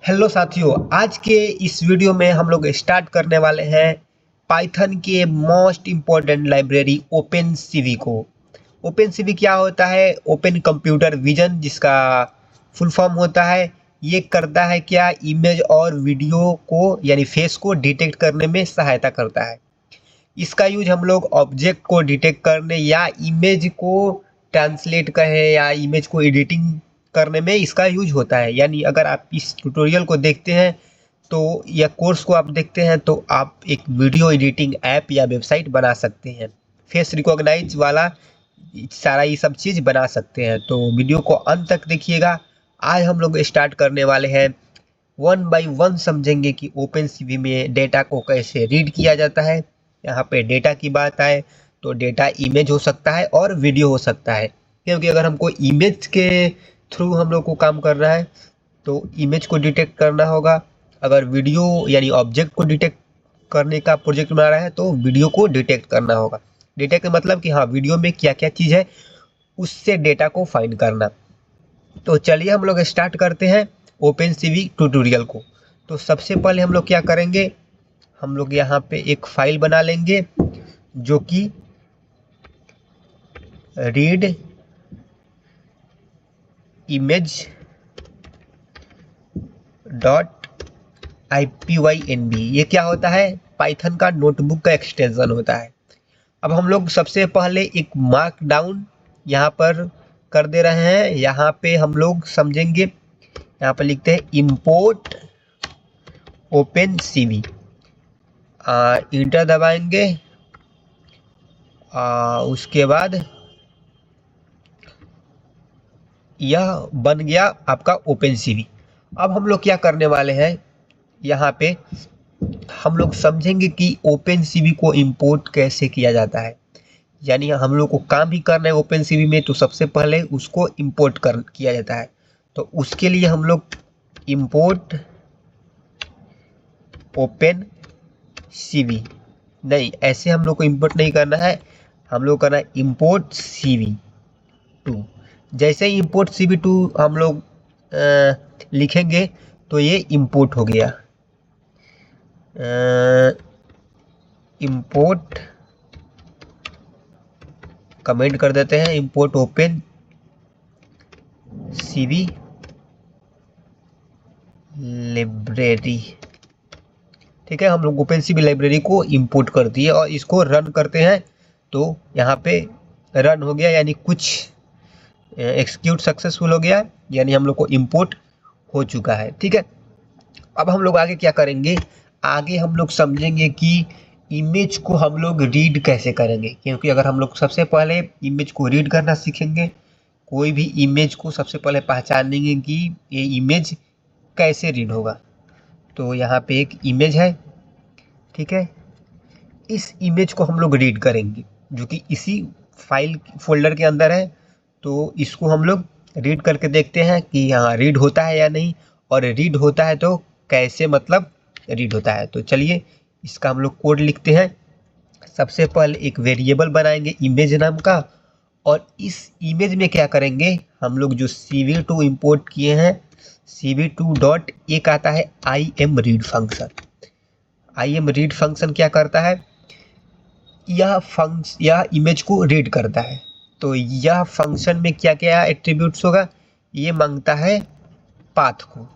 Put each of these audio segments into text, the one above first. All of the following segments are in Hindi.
हेलो साथियों, आज के इस वीडियो में हम लोग स्टार्ट करने वाले हैं पाइथन के मोस्ट इम्पोर्टेंट लाइब्रेरी ओपनसीवी को। ओपनसीवी क्या होता है? ओपन कंप्यूटर विजन, जिसका फुल फॉर्म होता है। ये करता है क्या? इमेज और वीडियो को यानी फेस को डिटेक्ट करने में सहायता करता है। इसका यूज हम लोग ऑब्जेक्ट को डिटेक्ट करने या इमेज को ट्रांसलेट करें या इमेज को एडिटिंग करने में इसका यूज होता है। यानी अगर आप इस ट्यूटोरियल को देखते हैं तो या कोर्स को आप देखते हैं तो आप एक वीडियो एडिटिंग ऐप या वेबसाइट बना सकते हैं। फेस रिकॉग्नाइज वाला सारा ये सब चीज़ बना सकते हैं। तो वीडियो को अंत तक देखिएगा। आज हम लोग स्टार्ट करने वाले हैं, वन बाय वन समझेंगे कि ओपनसीवी में डेटा को कैसे रीड किया जाता है। यहाँ पे डेटा की बात आए तो डेटा इमेज हो सकता है और वीडियो हो सकता है, क्योंकि अगर हमको इमेज के थ्रू हम लोग को काम करना है तो इमेज को डिटेक्ट करना होगा। अगर वीडियो यानी ऑब्जेक्ट को डिटेक्ट करने का प्रोजेक्ट बना रहा है तो वीडियो को डिटेक्ट करना होगा। डिटेक्ट मतलब कि हाँ, वीडियो में क्या क्या चीज़ है उससे डेटा को फाइंड करना। तो चलिए हम लोग स्टार्ट करते हैं ओपनसीवी ट्यूटोरियल को। तो सबसे पहले हम लोग क्या करेंगे, हम लोग यहाँ पे एक फाइल बना लेंगे जो कि रीड इमेज डॉट IPYNB। ये क्या होता है? पाइथन का नोटबुक का एक्सटेंशन होता है। अब हम लोग सबसे पहले एक मार्क डाउन यहाँ पर कर दे रहे हैं। यहाँ पे हम लोग समझेंगे, यहाँ पर लिखते हैं इंपोर्ट ओपनसीवी, इंटर दबाएंगे। उसके बाद यह बन गया आपका ओपनसीवी। अब हम लोग क्या करने वाले हैं, यहाँ पे हम लोग समझेंगे कि ओपनसीवी को इंपोर्ट कैसे किया जाता है। यानी हम लोग को काम भी करना है ओपनसीवी में, तो सबसे पहले उसको इंपोर्ट किया जाता है। तो उसके लिए हम लोग इंपोर्ट ओपनसीवी, नहीं ऐसे हम लोग को इंपोर्ट नहीं करना है, हम लोग करना है इंपोर्ट CV2। जैसे ही इंपोर्ट CV2 हम लोग लिखेंगे तो ये इंपोर्ट हो गया। इंपोर्ट कमेंट कर देते हैं, इंपोर्ट ओपन CV लाइब्रेरी। ठीक है, हम लोग ओपनसीवी लाइब्रेरी को इंपोर्ट कर दिए और इसको रन करते हैं तो यहाँ पे रन हो गया, यानी कुछ एक्सिक्यूट सक्सेसफुल हो गया, यानी हम लोग को इंपोर्ट हो चुका है। ठीक है, अब हम लोग आगे क्या करेंगे, आगे हम लोग समझेंगे कि इमेज को हम लोग रीड कैसे करेंगे। क्योंकि अगर हम लोग सबसे पहले इमेज को रीड करना सीखेंगे, कोई भी इमेज को सबसे पहले पहचानेंगे कि ये इमेज कैसे रीड होगा। तो यहाँ पे एक इमेज है, ठीक है, इस इमेज को हम लोग रीड करेंगे जो कि इसी फाइल फोल्डर के अंदर है। तो इसको हम लोग रीड करके देखते हैं कि यहाँ रीड होता है या नहीं, और रीड होता है तो कैसे, मतलब रीड होता है। तो चलिए इसका हम लोग कोड लिखते हैं। सबसे पहले एक वेरिएबल बनाएंगे इमेज नाम का, और इस इमेज में क्या करेंगे, हम लोग जो CV2 इंपोर्ट किए हैं, CV2 डॉट एक आता है IMRead फंक्शन। IMRead फंक्शन क्या करता है, यह इमेज को रीड करता है। तो यह फंक्शन में क्या क्या एट्रीब्यूट्स होगा, ये मांगता है पाथ को।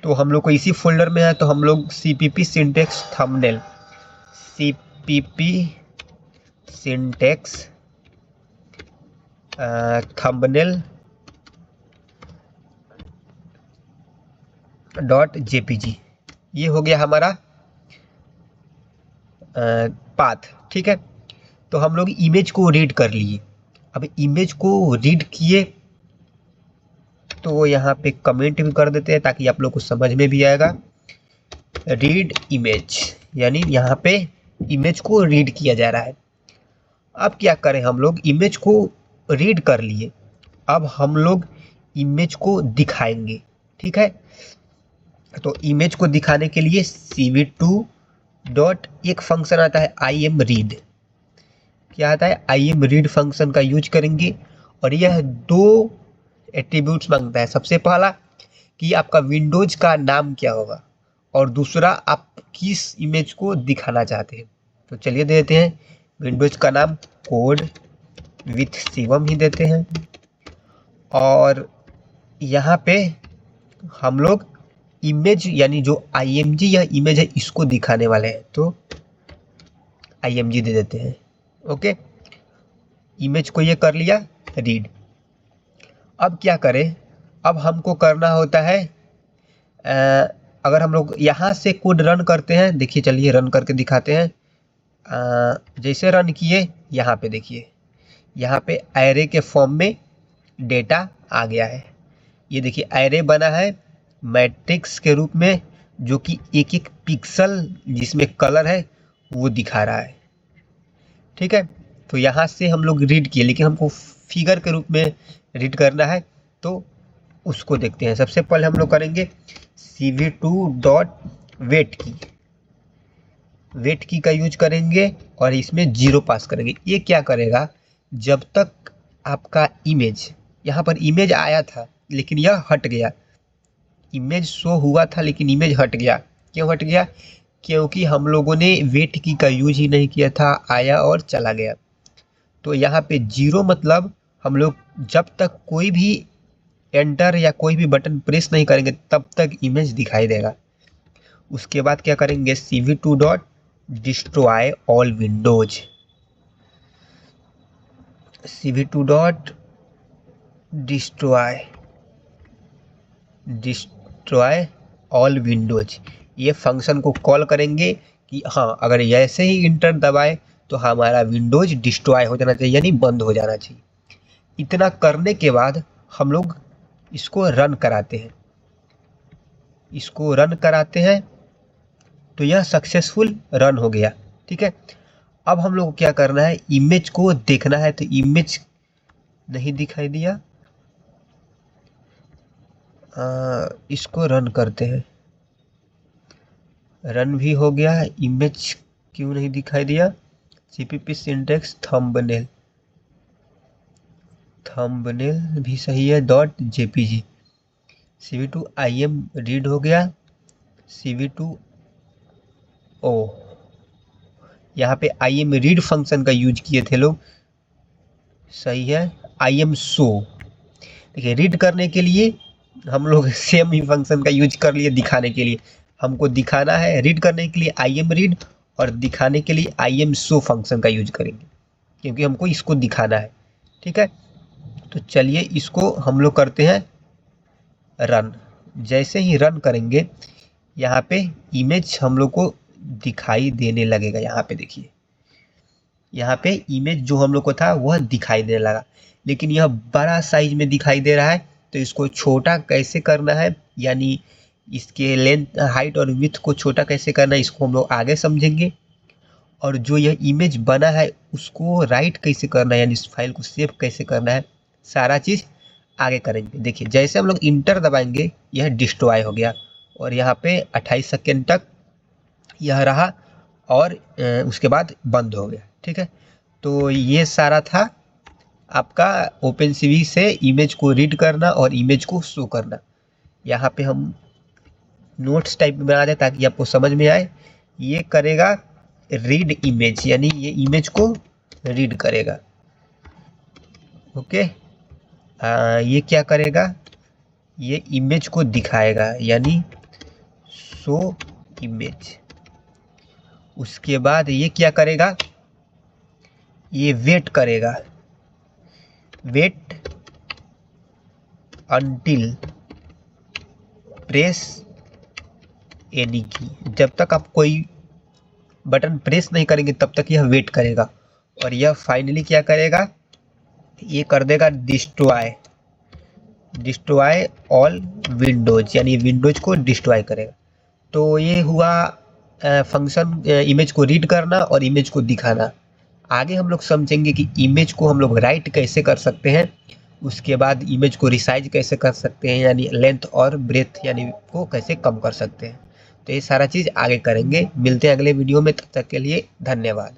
तो हम लोग को इसी फोल्डर में है, तो हम लोग CPP syntax thumbnail, CPP syntax thumbnail .jpg, ये हो गया हमारा पाथ। ठीक है, तो हम लोग इमेज को रीड कर लिए। अब इमेज को रीड किए तो यहाँ पे कमेंट भी कर देते हैं ताकि आप लोग को समझ में भी आएगा। रीड इमेज, यानी यहाँ पे इमेज को रीड किया जा रहा है। अब क्या करें, हम लोग इमेज को रीड कर लिए, अब हम लोग इमेज को दिखाएंगे। ठीक है, तो इमेज को दिखाने के लिए CV2 डॉट एक फंक्शन आता है IMRead। क्या आता है? IMRead फंक्शन का यूज करेंगे, और यह दो एट्रीब्यूट्स मांगता है। सबसे पहला कि आपका विंडोज का नाम क्या होगा और दूसरा आप किस इमेज को दिखाना चाहते हैं। तो चलिए दे देते हैं विंडोज का नाम कोड विथ शिवम ही देते हैं और यहाँ पे हम लोग इमेज यानी जो img या इमेज है इसको दिखाने वाले हैं, तो img दे देते हैं। ओके, इमेज को ये कर लिया रीड। अब क्या करें, अब हमको करना होता है अगर हम लोग यहाँ से कोड रन करते हैं, देखिए चलिए रन करके दिखाते हैं। जैसे रन किए यहाँ पे देखिए, यहाँ पे एरे के फॉर्म में डेटा आ गया है। ये देखिए एरे बना है मैट्रिक्स के रूप में, जो कि एक एक पिक्सल जिसमें कलर है वो दिखा रहा है। ठीक है, तो यहाँ से हम लोग रीड किए, लेकिन हमको फिगर के रूप में रीड करना है, तो उसको देखते हैं। सबसे पहले हम लोग करेंगे cv2.wait की, वेट की का यूज करेंगे और इसमें 0 पास करेंगे। ये क्या करेगा, जब तक आपका इमेज, यहाँ पर इमेज आया था लेकिन यह हट गया, इमेज शो हुआ था लेकिन इमेज हट गया। क्यों हट गया, क्योंकि हम लोगों ने वेट की का यूज ही नहीं किया था, आया और चला गया। तो यहाँ पे 0 मतलब हम लोग जब तक कोई भी एंटर या कोई भी बटन प्रेस नहीं करेंगे तब तक इमेज दिखाई देगा। उसके बाद क्या करेंगे, cv2.destroy all windows, cv2.destroy all windows, ये फंक्शन को कॉल करेंगे कि हाँ अगर ऐसे ही इंटर दबाए तो हमारा विंडोज डिस्ट्रॉय हो जाना चाहिए, यानी बंद हो जाना चाहिए। इतना करने के बाद हम लोग इसको रन कराते हैं, इसको रन कराते हैं तो यह सक्सेसफुल रन हो गया। ठीक है, अब हम लोग को क्या करना है, इमेज को देखना है। तो इमेज नहीं दिखाई दिया, इसको रन करते हैं, रन भी हो गया। इमेज क्यों नहीं दिखाई दिया, cpp सिंटेक्स थंबनेल, थंबनेल भी सही है, .jpg, cv2 im रीड हो गया, cv2 ओ, यहाँ पे im रीड फंक्शन का यूज किए थे लोग, सही है। im शो, देखिए रीड करने के लिए हम लोग सेम ही फंक्शन का यूज कर लिए दिखाने के लिए। हमको दिखाना है, रीड करने के लिए im रीड और दिखाने के लिए im शो फंक्शन का यूज करेंगे, क्योंकि हमको इसको दिखाना है। ठीक है, तो चलिए इसको हम लोग करते हैं रन। जैसे ही रन करेंगे यहाँ पे इमेज हम लोग को दिखाई देने लगेगा। यहाँ पे देखिए, यहाँ पे इमेज जो हम लोग को था वह दिखाई देने लगा, लेकिन यह बड़ा साइज में दिखाई दे रहा है। तो इसको छोटा कैसे करना है, यानी इसके लेंथ, हाइट और विड्थ को छोटा कैसे करना है, इसको हम लोग आगे समझेंगे। और जो यह इमेज बना है उसको राइट कैसे करना है, यानी इस फाइल को सेव कैसे करना है, सारा चीज़ आगे करेंगे। देखिए जैसे हम लोग इंटर दबाएंगे यह डिस्ट्रॉय हो गया और यहाँ पे 28 सेकेंड तक यह रहा और उसके बाद बंद हो गया। ठीक है, तो ये सारा था आपका ओपनसीवी से इमेज को रीड करना और इमेज को शो करना। यहाँ पे हम नोट्स टाइप में बना दें ताकि आपको समझ में आए। ये करेगा रीड इमेज, यानी ये इमेज को रीड करेगा। ओके, ये क्या करेगा, ये इमेज को दिखाएगा, यानी शो इमेज। उसके बाद ये क्या करेगा, ये वेट करेगा, वेट अंटिल प्रेस एनी की, जब तक आप कोई बटन प्रेस नहीं करेंगे तब तक यह वेट करेगा। और यह फाइनली क्या करेगा, ये कर देगा डिस्ट्रॉय ऑल विंडोज, यानी विंडोज को डिस्ट्रॉय करेगा। तो ये हुआ फंक्शन इमेज को रीड करना और इमेज को दिखाना। आगे हम लोग समझेंगे कि इमेज को हम लोग राइट कैसे कर सकते हैं, उसके बाद इमेज को रिसाइज कैसे कर सकते हैं, यानी लेंथ और ब्रेथ यानी को कैसे कम कर सकते हैं। तो ये सारा चीज़ आगे करेंगे। मिलते हैं अगले वीडियो में, तब तक के लिए धन्यवाद।